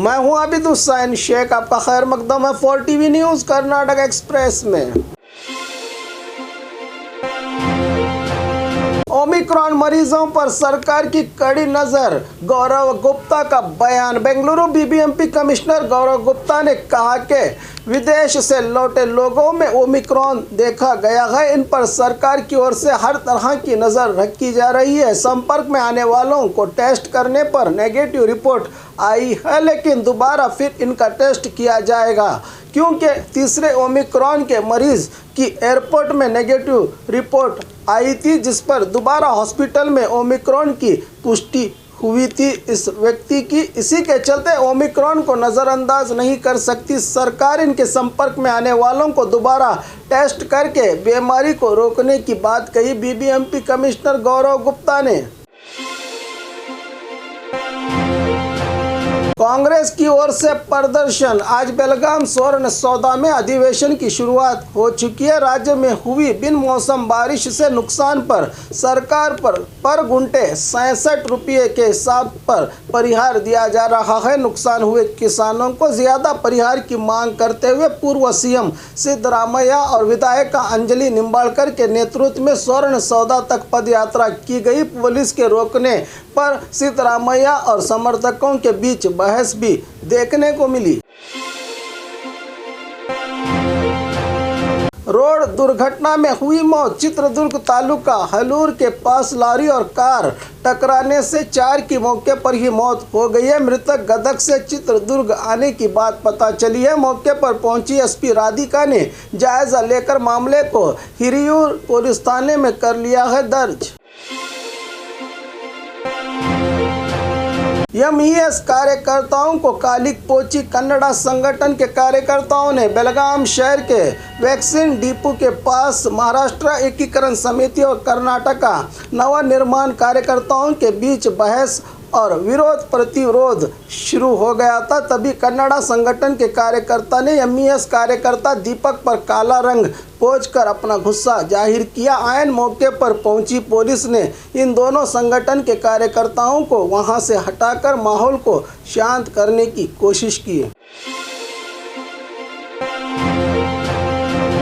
मैं हूं आबिद हुसैन शेख, आपका खैर मकदम है 4TV न्यूज़ कर्नाटक एक्सप्रेस में। ओमिक्रॉन मरीजों पर सरकार की कड़ी नजर, गौरव गुप्ता का बयान। बेंगलुरु बीबीएमपी कमिश्नर गौरव गुप्ता ने कहा कि विदेश से लौटे लोगों में ओमिक्रॉन देखा गया है। इन पर सरकार की ओर से हर तरह की नज़र रखी जा रही है। संपर्क में आने वालों को टेस्ट करने पर नेगेटिव रिपोर्ट आई है, लेकिन दोबारा फिर इनका टेस्ट किया जाएगा, क्योंकि तीसरे ओमिक्रॉन के मरीज की एयरपोर्ट में नेगेटिव रिपोर्ट आई थी, जिस पर दोबारा हॉस्पिटल में ओमिक्रॉन की पुष्टि हुई थी इस व्यक्ति की। इसी के चलते ओमिक्रॉन को नज़रअंदाज नहीं कर सकती सरकार। इनके संपर्क में आने वालों को दोबारा टेस्ट करके बीमारी को रोकने की बात कही बीबीएमपी कमिश्नर गौरव गुप्ता ने। कांग्रेस की ओर से प्रदर्शन। आज बेलगाम स्वर्ण सौदा में अधिवेशन की शुरुआत हो चुकी है। राज्य में हुई बिन मौसम बारिश से नुकसान पर सरकार पर गुंटे 67 रुपये के हिसाब पर परिहार दिया जा रहा है। नुकसान हुए किसानों को ज्यादा परिहार की मांग करते हुए पूर्व सीएम सिद्धरामैया और विधायक अंजलि निंबाळकर के नेतृत्व में स्वर्ण सौदा तक पद यात्रा की गई। पुलिस के रोकने पर सिद्धरामैया और समर्थकों के बीच बहस भी देखने को मिली। रोड दुर्घटना में हुई मौत। चित्रदुर्ग तालुका हलूर के पास लॉरी और कार टकराने से 4 की मौके पर ही मौत हो गई है। मृतक गदग से चित्रदुर्ग आने की बात पता चली है। मौके पर पहुंची एसपी राधिका ने जायजा लेकर मामले को हिरियूर पुलिस थाने में कर लिया है दर्ज। एमईएस कार्यकर्ताओं को कालिक पोची। कन्नड़ा संगठन के कार्यकर्ताओं ने बेलगाम शहर के वैक्सीन डिपो के पास महाराष्ट्र एकीकरण समिति और कर्नाटक नवनिर्माण कार्यकर्ताओं के बीच बहस और विरोध प्रतिरोध शुरू हो गया था। तभी कन्नड़ा संगठन के कार्यकर्ता ने एमईएस कार्यकर्ता दीपक पर काला रंग पोंछकर अपना गुस्सा जाहिर किया। आयन मौके पर पहुंची पुलिस ने इन दोनों संगठन के कार्यकर्ताओं को वहां से हटाकर माहौल को शांत करने की कोशिश की।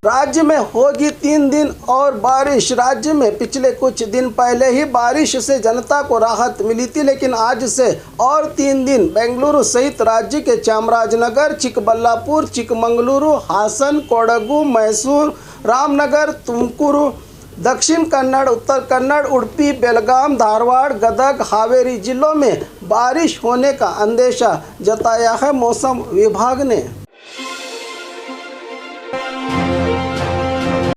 राज्य में होगी 3 दिन और बारिश। राज्य में पिछले कुछ दिन पहले ही बारिश से जनता को राहत मिली थी, लेकिन आज से और 3 दिन बेंगलुरु सहित राज्य के चामराजनगर, चिकबल्लापुर, चिकमंगलुरु, हासन, कोडगु, मैसूर, रामनगर, तुमकुरु, दक्षिण कन्नड़, उत्तर कन्नड़, उडुपी, बेलगाम, धारवाड़, गदग, हावेरी जिलों में बारिश होने का अंदेशा जताया है मौसम विभाग ने।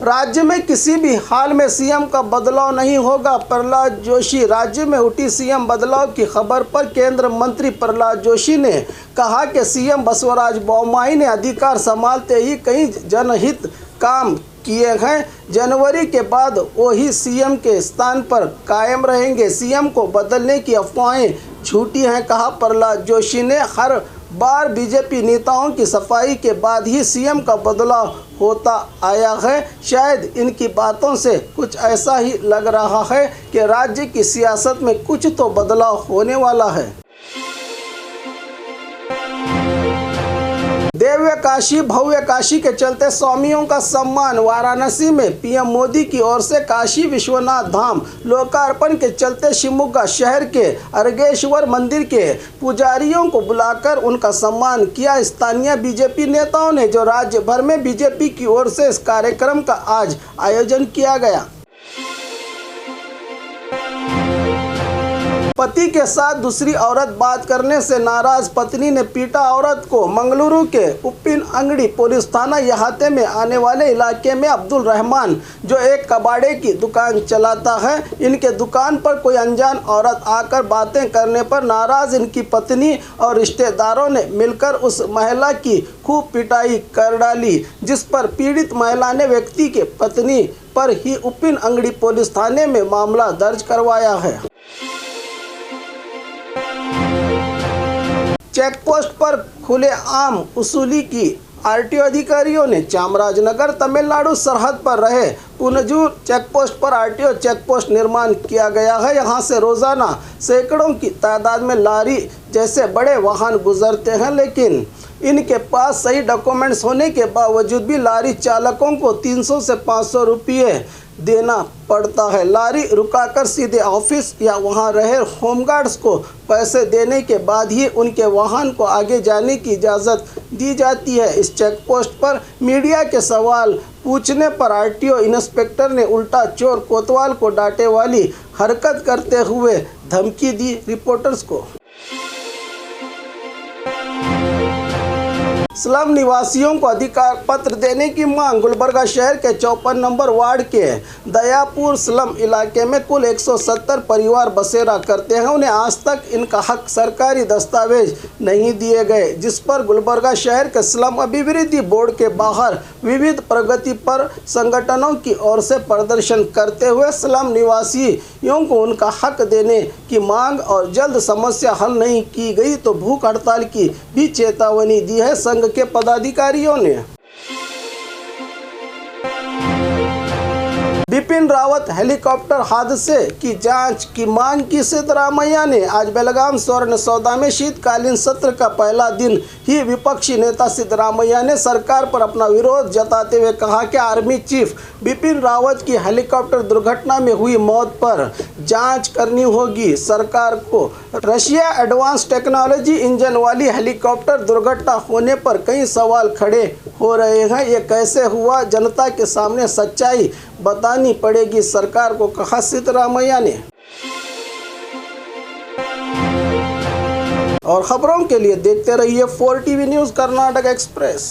राज्य में किसी भी हाल में सीएम का बदलाव नहीं होगा, प्रहलाद जोशी। राज्य में उठी सीएम बदलाव की खबर पर केंद्रीय मंत्री प्रहलाद जोशी ने कहा कि सीएम बसवराज बोम्मई ने अधिकार संभालते ही कई जनहित काम किए हैं। जनवरी के बाद वो ही सीएम के स्थान पर कायम रहेंगे। सीएम को बदलने की अफवाहें झूठी हैं, कहा प्रहलाद जोशी ने। हर बार बीजेपी नेताओं की सफाई के बाद ही सीएम का बदलाव होता आया है। शायद इनकी बातों से कुछ ऐसा ही लग रहा है कि राज्य की सियासत में कुछ तो बदलाव होने वाला है। दिव्य काशी भव्य काशी के चलते स्वामियों का सम्मान। वाराणसी में पीएम मोदी की ओर से काशी विश्वनाथ धाम लोकार्पण के चलते शिवमोगा शहर के अर्गेश्वर मंदिर के पुजारियों को बुलाकर उनका सम्मान किया। स्थानीय बीजेपी नेताओं ने, जो राज्य भर में बीजेपी की ओर से इस कार्यक्रम का आज आयोजन किया गया। पति के साथ दूसरी औरत बात करने से नाराज पत्नी ने पीटा औरत को। मंगलुरु के उप्पिन अंगड़ी पुलिस थाना इहाते में आने वाले इलाके में अब्दुल रहमान, जो एक कबाड़े की दुकान चलाता है, इनके दुकान पर कोई अनजान औरत आकर बातें करने पर नाराज इनकी पत्नी और रिश्तेदारों ने मिलकर उस महिला की खूब पिटाई कर डाली, जिस पर पीड़ित महिला ने व्यक्ति के पत्नी पर ही उप्पिन अंगड़ी पुलिस थाने में मामला दर्ज करवाया है। चेकपोस्ट पर खुलेआम वसूली की आरटीओ अधिकारियों ने चामराजनगर तमिलनाडु सरहद पर रहे पुनजूर चेकपोस्ट पर आरटीओ चेकपोस्ट निर्माण किया गया है। यहाँ से रोजाना सैकड़ों की तादाद में लारी जैसे बड़े वाहन गुजरते हैं, लेकिन इनके पास सही डॉक्यूमेंट्स होने के बावजूद भी लारी चालकों को 300 से 500 रुपये देना पड़ता है। लारी रुकाकर सीधे ऑफिस या वहां रहे होमगार्ड्स को पैसे देने के बाद ही उनके वाहन को आगे जाने की इजाज़त दी जाती है। इस चेकपोस्ट पर मीडिया के सवाल पूछने पर आरटीओ इंस्पेक्टर ने उल्टा चोर कोतवाल को डांटे वाली हरकत करते हुए धमकी दी रिपोर्टर्स को। स्लम निवासियों को अधिकार पत्र देने की मांग। गुलबर्गा शहर के 54 नंबर वार्ड के दयापुर स्लम इलाके में कुल 170 परिवार बसेरा करते हैं। उन्हें आज तक इनका हक सरकारी दस्तावेज नहीं दिए गए, जिस पर गुलबर्गा शहर के स्लम अभिवृद्धि बोर्ड के बाहर विविध प्रगति पर संगठनों की ओर से प्रदर्शन करते हुए स्लम निवासियों को उनका हक देने की मांग और जल्द समस्या हल नहीं की गई तो भूख हड़ताल की भी चेतावनी दी है। संघ के पदाधिकारियों ने बिपिन रावत हेलीकॉप्टर हादसे की जांच की मांग की। सिद्धरामैया ने आज बेलगाम स्वर्ण सौदा में शीतकालीन सत्र का पहला दिन ही विपक्षी नेता सिद्धरामैया ने सरकार पर अपना विरोध जताते हुए कहा कि आर्मी चीफ बिपिन रावत की हेलीकॉप्टर दुर्घटना में हुई मौत पर जांच करनी होगी। सरकार को रशिया एडवांस टेक्नोलॉजी इंजन वाली हेलीकॉप्टर दुर्घटना होने पर कई सवाल खड़े हो रहे हैं। ये कैसे हुआ, जनता के सामने सच्चाई बतानी पड़ेगी, सरकार को कहा सिद्धरामैया ने। और खबरों के लिए देखते रहिए 4 TV न्यूज़ कर्नाटक एक्सप्रेस।